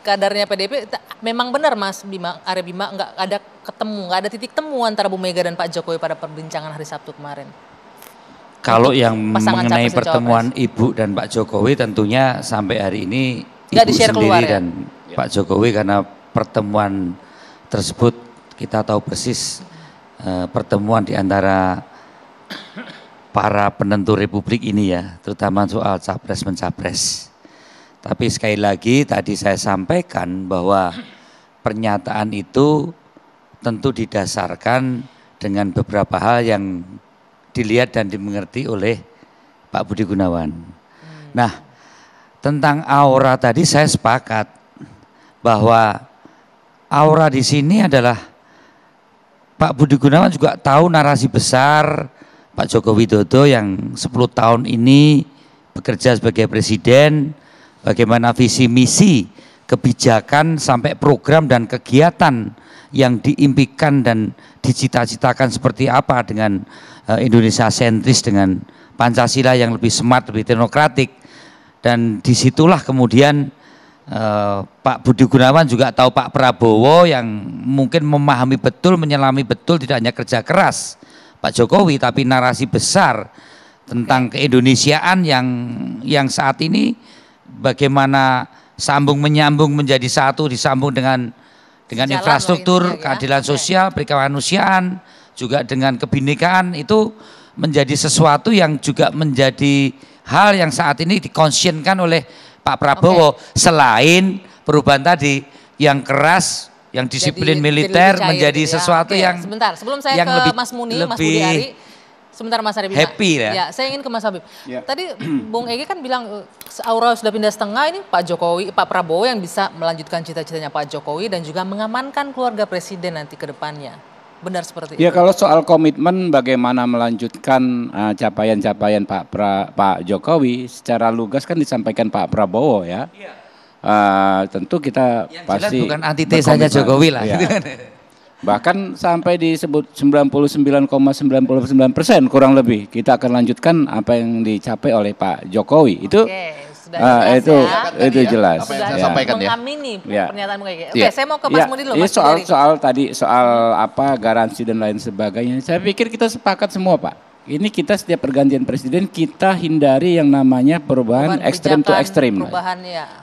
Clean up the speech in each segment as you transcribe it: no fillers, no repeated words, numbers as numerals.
kadarnya PDIP, memang benar Mas Arya Bima nggak ada nggak ada titik temu antara Bu Mega dan Pak Jokowi pada perbincangan hari Sabtu kemarin. Kalau yang mengenai pertemuan Ibu dan Pak Jokowi tentunya sampai hari ini nggak Ibu di-share sendiri keluar, ya? dan Pak Jokowi, karena pertemuan tersebut kita tahu persis pertemuan di antara para penentu Republik ini ya, terutama soal capres mencapres. Tapi sekali lagi tadi saya sampaikan bahwa pernyataan itu tentu didasarkan dengan beberapa hal yang dilihat dan dimengerti oleh Pak Budi Gunawan. Nah, tentang aura tadi saya sepakat bahwa aura di sini adalah Pak Budi Gunawan juga tahu narasi besar Pak Joko Widodo yang 10 tahun ini bekerja sebagai presiden, bagaimana visi misi, kebijakan sampai program dan kegiatan yang diimpikan dan dicita-citakan seperti apa dengan Indonesia sentris, dengan Pancasila yang lebih smart, lebih teknokratik. Dan disitulah kemudian Pak Budi Gunawan juga tahu Pak Prabowo yang mungkin memahami betul, menyelami betul, tidak hanya kerja keras Pak Jokowi, tapi narasi besar tentang keindonesiaan yang saat ini bagaimana sambung menyambung menjadi satu, disambung dengan infrastruktur, keadilan sosial, perikemanusiaan, juga dengan kebinekaan, itu menjadi sesuatu yang juga menjadi hal yang saat ini dikonsyenkan oleh Pak Prabowo. Selain perubahan tadi yang keras, yang disiplin militer menjadi sesuatu yang sebentar sebelum saya ke Mas Muni, Mas Budi Ari, sebentar Mas Arya Bima. Happy ya. Ya, saya ingin ke Mas Habib. Ya. Tadi Bung Ege kan bilang aura sudah pindah setengah, ini Pak Prabowo yang bisa melanjutkan cita-citanya Pak Jokowi dan juga mengamankan keluarga presiden nanti ke depannya. Benar seperti itu? Ya, kalau soal komitmen bagaimana melanjutkan capaian-capaian Pak Jokowi secara lugas kan disampaikan Pak Prabowo ya. Tentu kita yang pasti bukan antitesanya Jokowi lah. Ya. Bahkan sampai disebut 99,99% kurang lebih kita akan lanjutkan apa yang dicapai oleh Pak Jokowi. Itu itu jelas. Apa yang saya sampaikan mengamini pernyataan Bung Ege. Saya mau ke Mas Mudi dulu. Soal apa garansi dan lain sebagainya. Saya pikir kita sepakat semua, Pak. Ini kita setiap pergantian presiden kita hindari yang namanya perubahan ekstrem to ekstrem.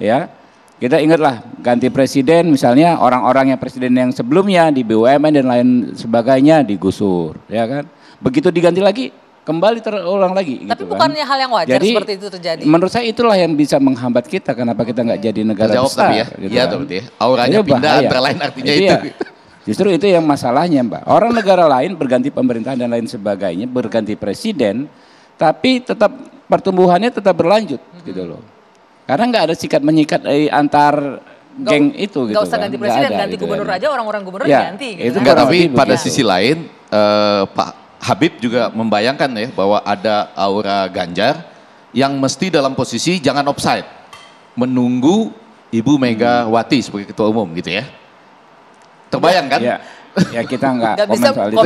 Ya. Kita ingatlah ganti presiden misalnya orang-orang yang presiden yang sebelumnya di BUMN dan lain sebagainya digusur, ya kan? Begitu diganti lagi kembali terulang lagi. Tapi gitu bukannya hal yang wajar jadi, seperti itu terjadi? Menurut saya itulah yang bisa menghambat kita. Kenapa kita nggak jadi negara besar? Ya, gitu iya kan? betul. Auranya pindah antara lain artinya itu. Ya. Justru itu yang masalahnya, Mbak. Orang negara lain berganti pemerintahan dan lain sebagainya, berganti presiden, tapi tetap pertumbuhannya tetap berlanjut, gitu loh. Karena nggak ada sikat menyikat antar geng itu. Nggak usah ganti presiden, ganti gubernur aja, orang-orang gubernur ganti. Gitu. Tapi pada sisi lain, Pak Habib juga membayangkan ya bahwa ada aura Ganjar yang mesti dalam posisi jangan offside, menunggu Ibu Megawati sebagai ketua umum gitu ya. Terbayang kan? Ya kita nggak komen soal itu.